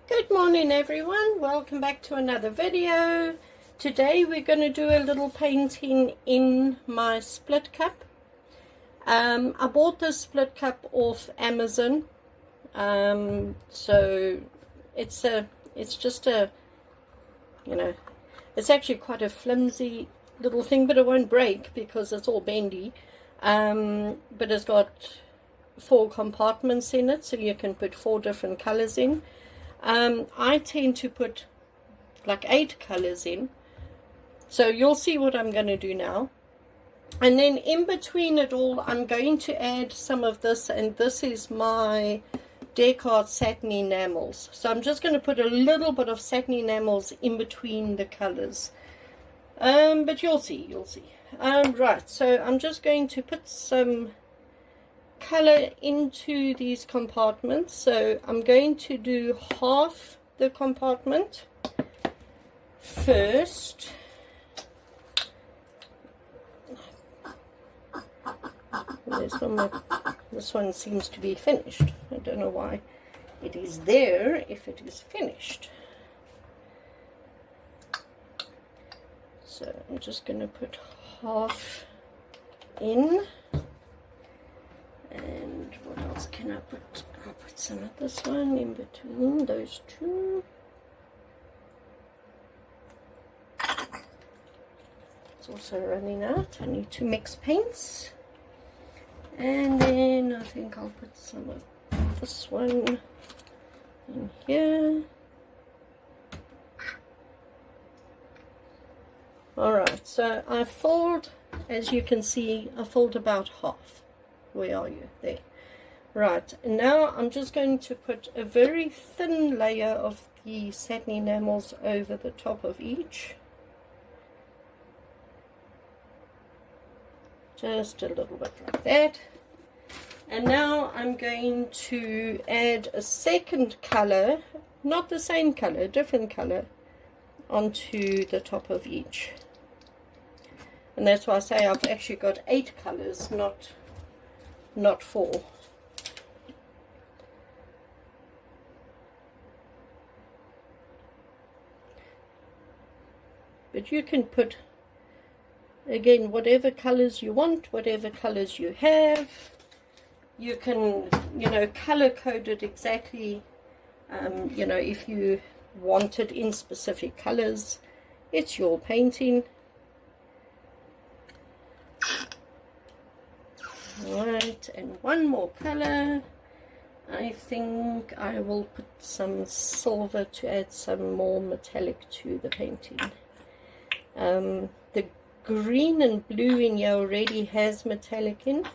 Good morning everyone, welcome back to another video. Today we're going to do a little painting in my split cup. I bought this split cup off Amazon, so it's just a, it's actually quite a flimsy little thing, but it won't break because it's all bendy. But it's got 4 compartments in it, so you can put 4 different colors in. I tend to put like 8 colors in, so you'll see what I'm going to do now. And then in between it all, I'm going to add some of this, and this is my Descartes satin enamels. So I'm just going to put a little bit of satin enamels in between the colors, but you'll see. Right, so I'm just going to put some color into these compartments. So I'm going to do half the compartment first. This one seems to be finished. I don't know why it is there if it is finished. So I'm just going to put half in. And what else can I put? I'll put some of this one in between those 2. It's also running out. I need to mix paints. And then I think I'll put some of this one in here. Alright, so I fold, as you can see, I fold about half. Where are you? There. Right, and now I'm just going to put a very thin layer of the satin enamels over the top of each. Just a little bit like that. And now I'm going to add a second color, not the same color, a different color, onto the top of each. And that's why I say I've actually got 8 colors, not 4. But you can put, again, whatever colors you want, whatever colors you have. You can, color code it exactly, if you want it in specific colors. It's your painting. Right, and one more color. I think I will put some silver to add some more metallic to the painting. The green and blue in here already has metallic in,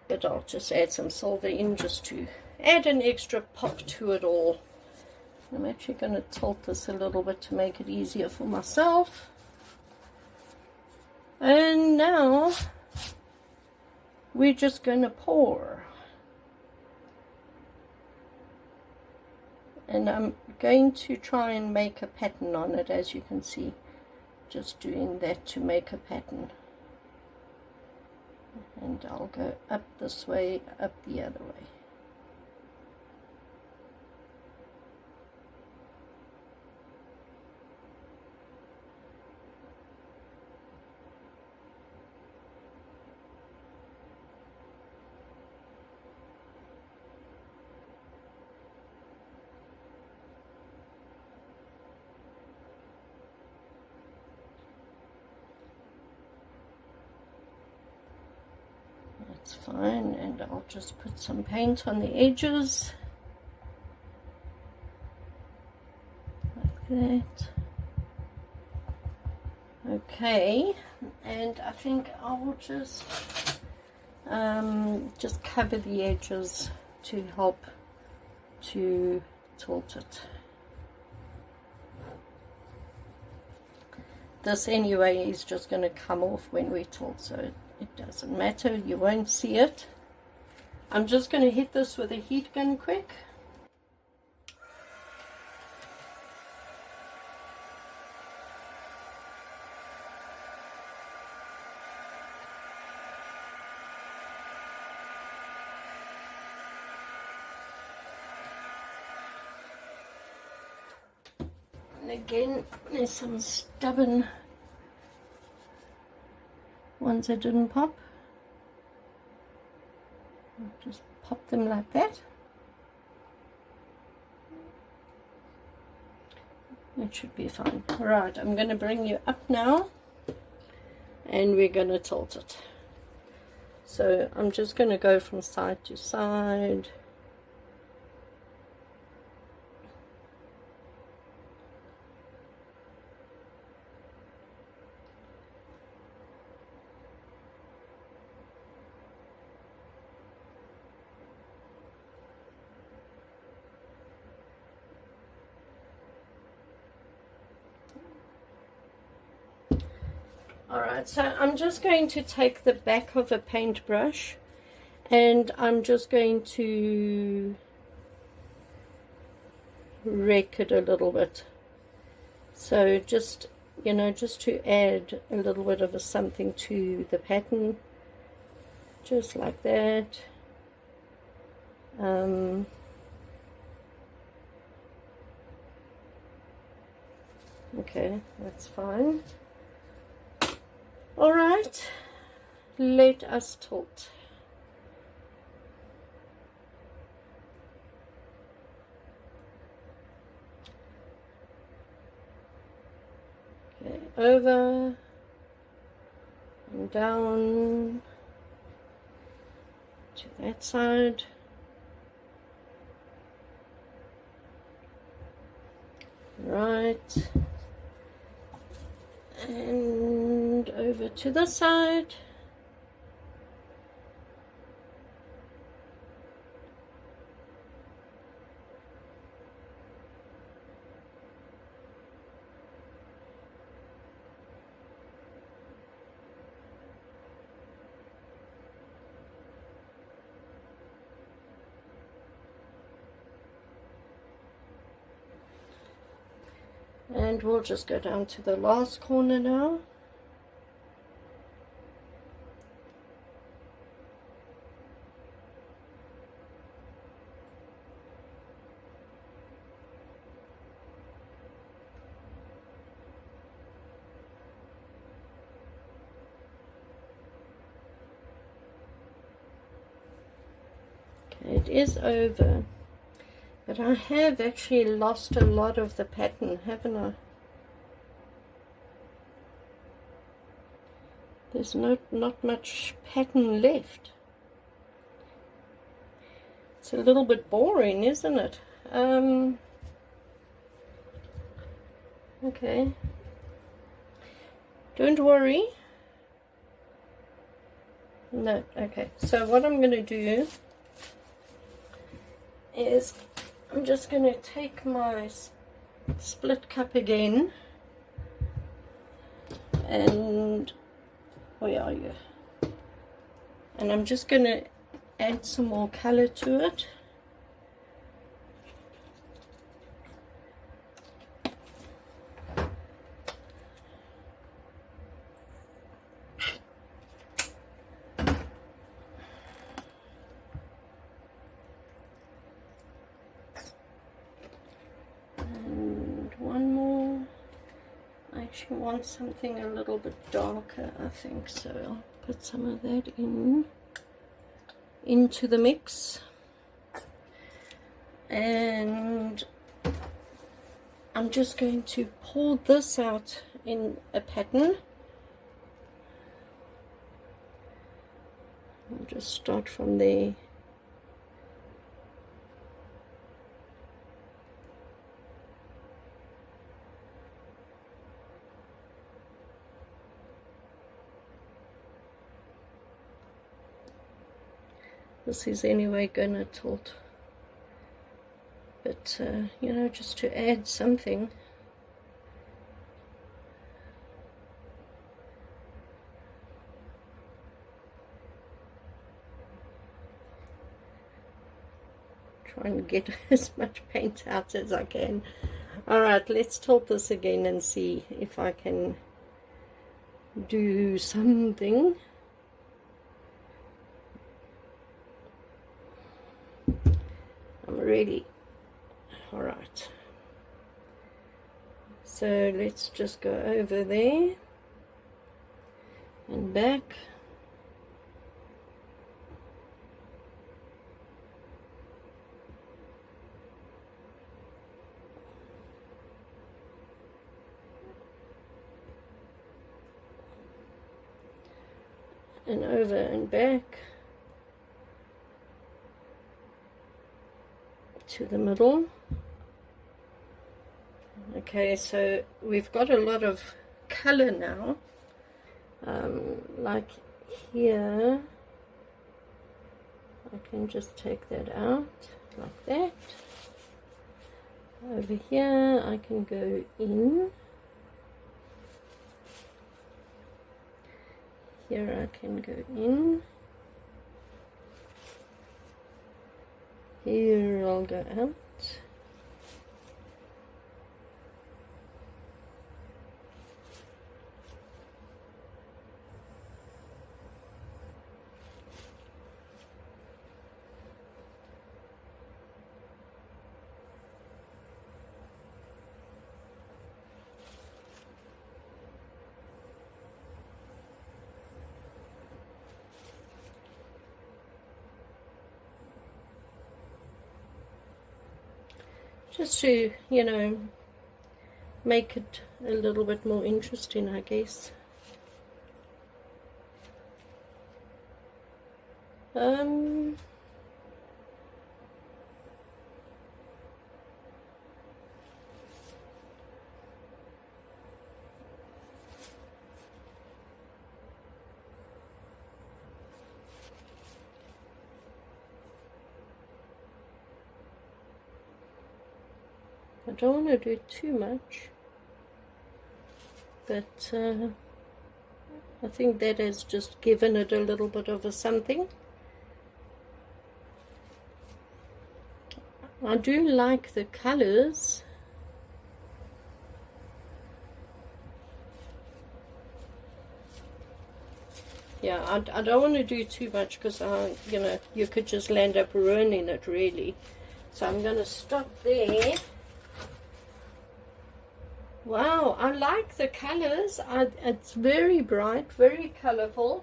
but I'll just add some silver in just to add an extra pop to it all. I'm actually going to tilt this a little bit to make it easier for myself. And now we're just going to pour. And I'm going to try and make a pattern on it, as you can see. Just doing that to make a pattern. And I'll go up this way, up the other way. That's fine, and I'll just put some paint on the edges like that. Okay, and I think I'll just cover the edges to help to tilt it. This anyway is just going to come off when we tilt, so it doesn't matter, you won't see it. I'm just going to hit this with a heat gun quick. And again, there's some stubborn ones that didn't pop. I'll just pop them like that. It should be fine. Right, I'm going to bring you up now and we're going to tilt it. So I'm just going to go from side to side. Alright, so I'm just going to take the back of a paintbrush and I'm just going to rake it a little bit. So just, you know, just to add a little bit of something to the pattern, just like that. Okay, that's fine. All right, let us tilt. Okay, over and down to that side. Right. And over to the side. And we'll just go down to the last corner now. Okay, it is over. But I have actually lost a lot of the pattern, haven't I? There's not much pattern left. It's a little bit boring, isn't it? Okay. Don't worry. No, okay. So what I'm going to do is I'm just going to take my split cup again and where are you? And I'm just going to add some more color to it. Want something a little bit darker, I think, so I'll put some of that into the mix. And I'm just going to pour this out in a pattern. I'll just start from there. This is anyway gonna tilt, but you know, just to add something. Try and get as much paint out as I can. Alright, let's tilt this again and see if I can do something. I'm ready. Alright. So let's just go over there and back. And over and back to the middle. Okay, so we've got a lot of color now. Like here, I can just take that out like that. Over here, I can go in. Here I can go in. Here I'll go out. Just to, you know, make it a little bit more interesting, I guess. I don't want to do too much, but I think that has just given it a little bit of a something. I do like the colors. Yeah, I don't want to do too much because you know, you could just land up ruining it really. So I'm going to stop there. Wow, I like the colors. It's very bright, very colorful.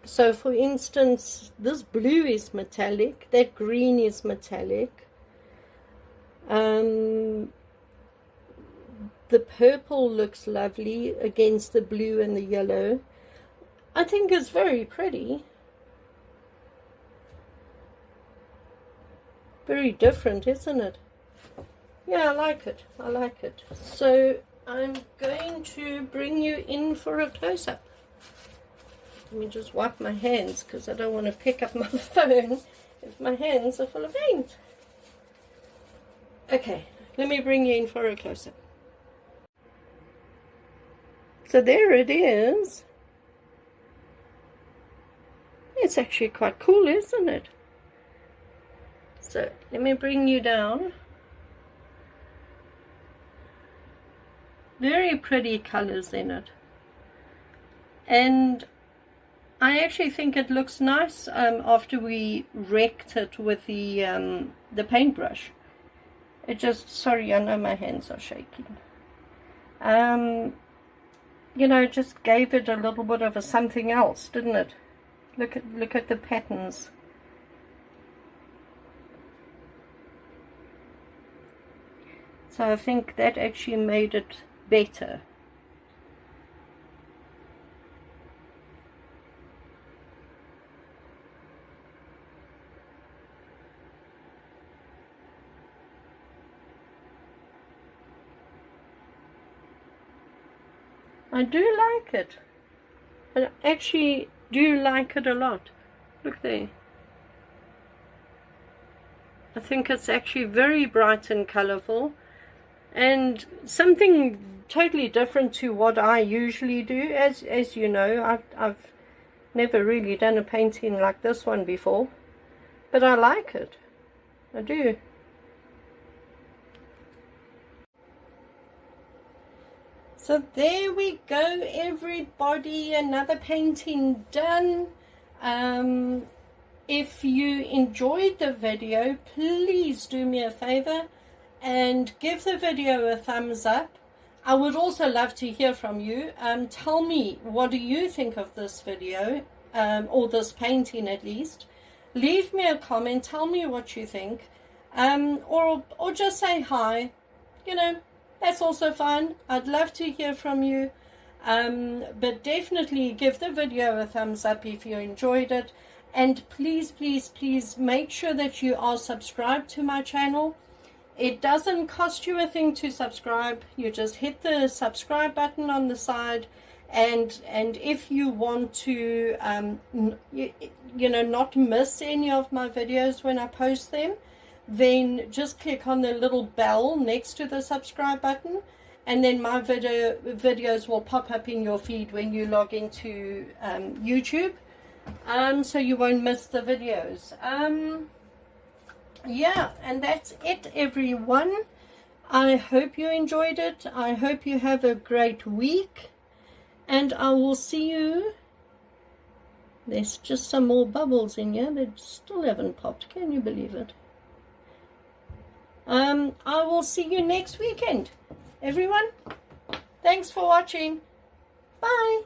So for instance, this blue is metallic, that green is metallic. The purple looks lovely against the blue and the yellow. I think it's very pretty. Very different, isn't it? Yeah, I like it. I like it. So I'm going to bring you in for a close-up. Let me just wipe my hands because I don't want to pick up my phone if my hands are full of paint. Okay, let me bring you in for a close-up. So there it is. It's actually quite cool, isn't it? So let me bring you down. Very pretty colors in it, and I actually think it looks nice after we wrecked it with the paintbrush. It just, sorry, I know my hands are shaking. You know, it just gave it a little bit of a something else, didn't it? Look at the patterns. So I think that actually made it better. I do like it. I actually do like it a lot. Look there. I think it's actually very bright and colorful, and something totally different to what I usually do. As you know, I've never really done a painting like this one before, but I like it. I do. So there we go, everybody, another painting done. If you enjoyed the video, please do me a favor and give the video a thumbs up. I would also love to hear from you. Tell me, what do you think of this video, or this painting at least. Leave me a comment, tell me what you think, or just say hi. You know, that's also fine. I'd love to hear from you. But definitely give the video a thumbs up if you enjoyed it. And please, please, please make sure that you are subscribed to my channel. It doesn't cost you a thing to subscribe. You just hit the subscribe button on the side, and if you want to you know, not miss any of my videos when I post them, then just click on the little bell next to the subscribe button, and then my videos will pop up in your feed when you log into YouTube, so you won't miss the videos. Yeah, and that's it, everyone. I hope you enjoyed it. I hope you have a great week, and I will see you. There's just some more bubbles in here. They still haven't popped. Can you believe it? I will see you next weekend, everyone. Thanks for watching. Bye.